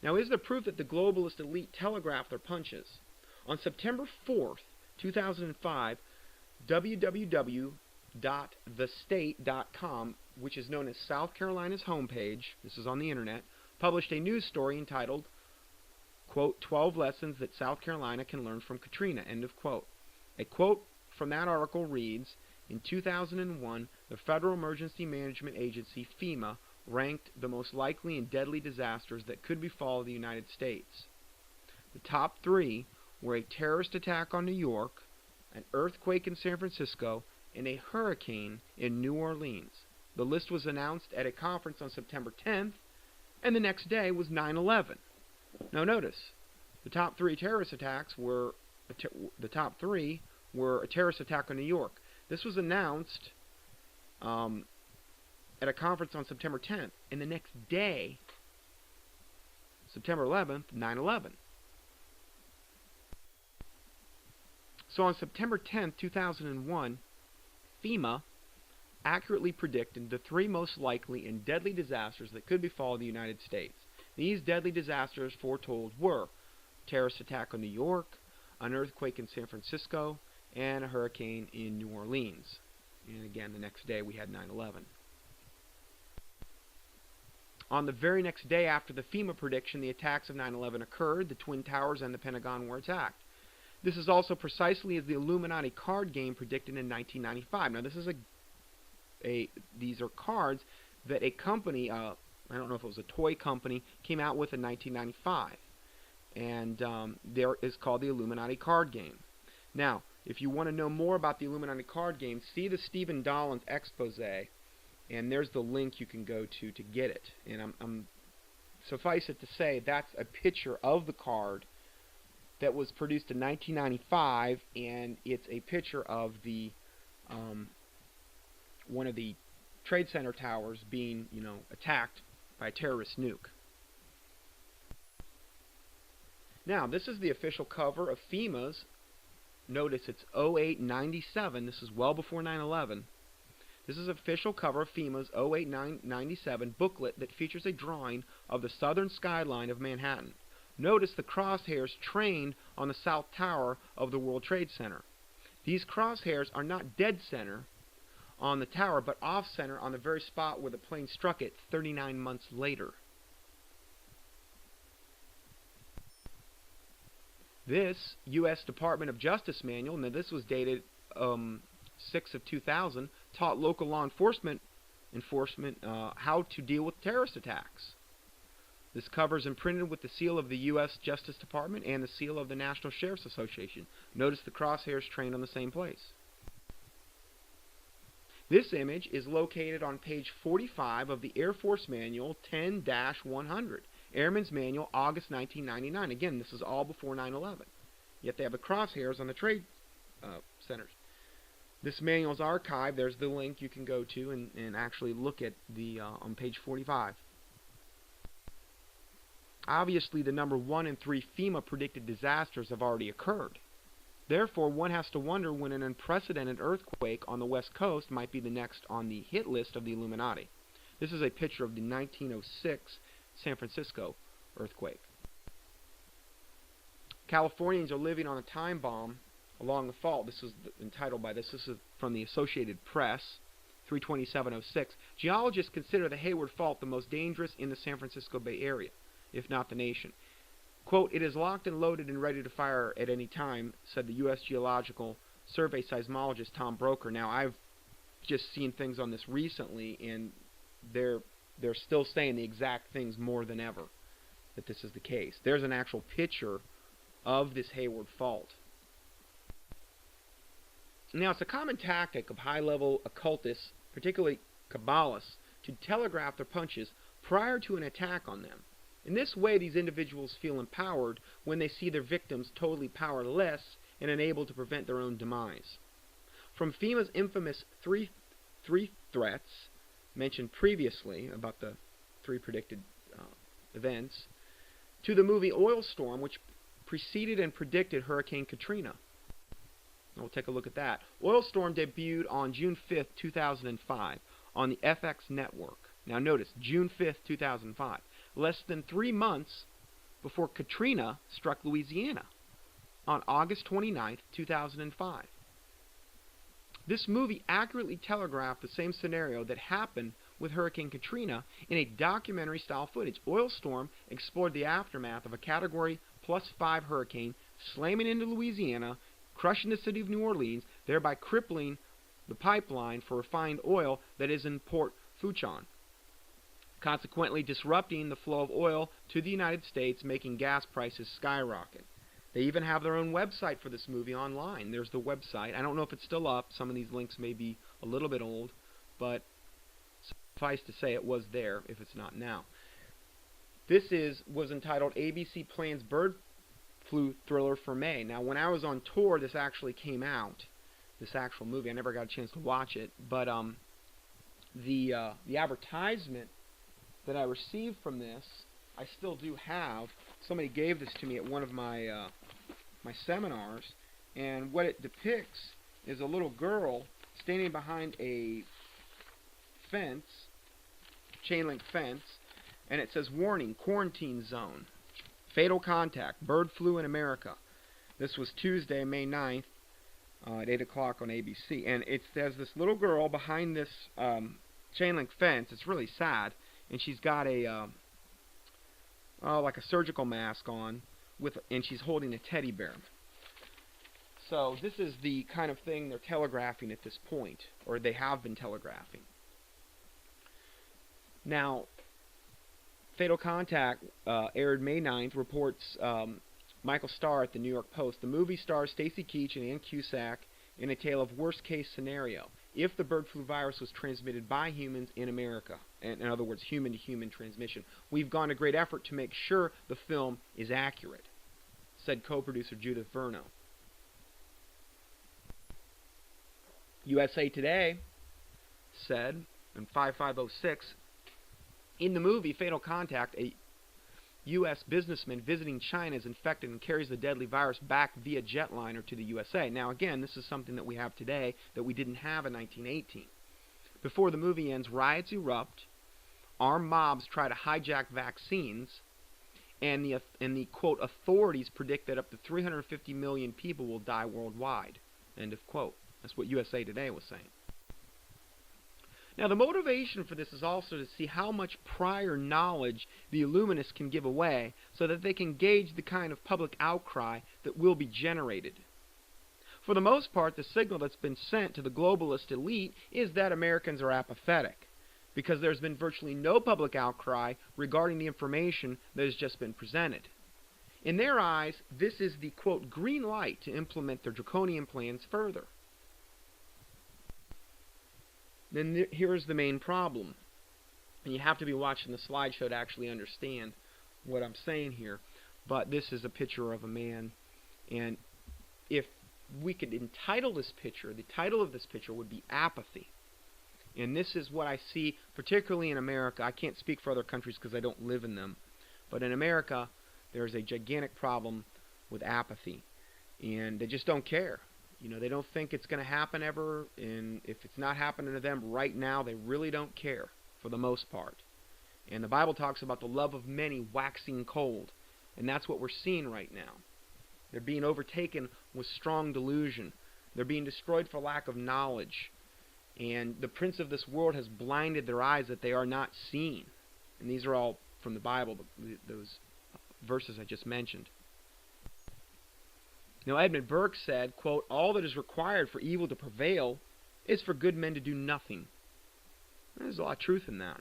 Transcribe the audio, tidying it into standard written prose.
Now, is there proof that the globalist elite telegraphed their punches? On September 4th, 2005, www.thestate.com, which is known as South Carolina's homepage, this is on the internet, published a news story entitled, quote, 12 Lessons that South Carolina Can Learn from Katrina, end of quote. A quote from that article reads, in 2001, the Federal Emergency Management Agency, FEMA, ranked the most likely and deadly disasters that could befall the United States. The top three were a terrorist attack on New York, an earthquake in San Francisco, and a hurricane in New Orleans. The list was announced at a conference on September 10th, and the next day was 9/11. Now notice, the top three terrorist attacks were a terrorist attack on New York. This was announced at a conference on September 10th, and the next day, September 11th, 9/11. So on September 10th, 2001, FEMA accurately predicted the three most likely and deadly disasters that could befall the United States. These deadly disasters foretold were terrorist attack on New York, an earthquake in San Francisco, and a hurricane in New Orleans. And again, the next day we had 9/11. On the very next day after the FEMA prediction, the attacks of 9/11 occurred. The Twin Towers and the Pentagon were attacked. This is also precisely as the Illuminati card game predicted in 1995. Now, this is these are cards that a company, I don't know if it was a toy company, came out with in 1995. And there is called the Illuminati card game. Now, if you want to know more about the Illuminati card game, see the Stephen Dollins expose, and there's the link you can go to get it. And suffice it to say, that's a picture of the card that was produced in 1995, and it's a picture of the one of the Trade Center towers being, attacked by a terrorist nuke. Now, this is the official cover of FEMA's. Notice it's 0897. This is well before 9/11. This is official cover of FEMA's 0897 booklet that features a drawing of the southern skyline of Manhattan. Notice the crosshairs trained on the South Tower of the World Trade Center. These crosshairs are not dead center on the tower, but off center on the very spot where the plane struck it 39 months later. This U.S. Department of Justice manual, now this was dated 6 of 2000, taught local law enforcement how to deal with terrorist attacks. This cover is imprinted with the seal of the U.S. Justice Department and the seal of the National Sheriff's Association. Notice the crosshairs trained on the same place. This image is located on page 45 of the Air Force Manual 10-100, Airman's Manual, August 1999. Again, this is all before 9/11. Yet they have the crosshairs on the trade centers. This manual is archived. There's the link you can go to and actually look at the on page 45. Obviously, the number 1 and 3 FEMA predicted disasters have already occurred. Therefore, one has to wonder when an unprecedented earthquake on the West Coast might be the next on the hit list of the Illuminati. This is a picture of the 1906 San Francisco earthquake. Californians are living on a time bomb along the fault. This is entitled by this. This is from the Associated Press, 32706. Geologists consider the Hayward Fault the most dangerous in the San Francisco Bay Area, if not the nation. Quote, it is locked and loaded and ready to fire at any time, said the U.S. Geological Survey seismologist Tom Broker. Now, I've just seen things on this recently, and they're still saying the exact things more than ever, that this is the case. There's an actual picture of this Hayward Fault. Now, it's a common tactic of high-level occultists, particularly Kabbalists, to telegraph their punches prior to an attack on them. In this way, these individuals feel empowered when they see their victims totally powerless and unable to prevent their own demise. From FEMA's infamous three threats mentioned previously about the 3 predicted events, to the movie Oil Storm, which preceded and predicted Hurricane Katrina. We'll take a look at that. Oil Storm debuted on June 5th, 2005 on the FX network. Now notice, June 5th, 2005. Less than 3 months before Katrina struck Louisiana on August 29, 2005. This movie accurately telegraphed the same scenario that happened with Hurricane Katrina in a documentary-style footage. Oil Storm explored the aftermath of a Category +5 hurricane slamming into Louisiana, crushing the city of New Orleans, thereby crippling the pipeline for refined oil that is in Port Fourchon, consequently disrupting the flow of oil to the United States, making gas prices skyrocket. They even have their own website for this movie online. There's the website. I don't know if it's still up. Some of these links may be a little bit old, but suffice to say it was there if it's not now. This was entitled ABC Plans Bird Flu Thriller for May. Now, when I was on tour, this actually came out, this actual movie. I never got a chance to watch it, but the advertisement that I received from this, I still do have. Somebody gave this to me at one of my my seminars, and what it depicts is a little girl standing behind a fence, chain link fence, and it says, "Warning, quarantine zone, fatal contact, bird flu in America." This was Tuesday, May 9th, at 8 o'clock on ABC, and it says this little girl behind this chain link fence. It's really sad, and she's got a like a surgical mask on, and she's holding a teddy bear. So this is the kind of thing they're telegraphing at this point, or they have been telegraphing. Now, Fatal Contact aired May 9th, reports Michael Starr at the New York Post. The movie stars Stacy Keach and Ann Cusack in a tale of worst-case scenario if the bird flu virus was transmitted by humans in America. In other words, human-to-human transmission. We've gone to great effort to make sure the film is accurate, said co-producer Judith Verno. USA Today said in 5506, in the movie Fatal Contact, a U.S. businessman visiting China is infected and carries the deadly virus back via jetliner to the USA. Now again, this is something that we have today that we didn't have in 1918. Before the movie ends, riots erupt, armed mobs try to hijack vaccines, and the quote, authorities predict that up to 350 million people will die worldwide, end of quote. That's what USA Today was saying. Now, the motivation for this is also to see how much prior knowledge the Illuminists can give away so that they can gauge the kind of public outcry that will be generated. For the most part, the signal that's been sent to the globalist elite is that Americans are apathetic, because there's been virtually no public outcry regarding the information that has just been presented. In their eyes, this is the, quote, green light to implement their draconian plans further. Then here's the main problem, and you have to be watching the slideshow to actually understand what I'm saying here, but this is a picture of a man, and if we could entitle this picture, the title of this picture would be Apathy. And this is what I see, particularly in America. I can't speak for other countries because I don't live in them, but in America there's a gigantic problem with apathy, and they just don't care. You know, they don't think it's going to happen ever, and if it's not happening to them right now, they really don't care for the most part. And the Bible talks about the love of many waxing cold, and that's what we're seeing right now. They're being overtaken with strong delusion. They're being destroyed for lack of knowledge. And the prince of this world has blinded their eyes that they are not seeing. And these are all from the Bible, those verses I just mentioned. Now, Edmund Burke said, quote, all that is required for evil to prevail is for good men to do nothing. There's a lot of truth in that.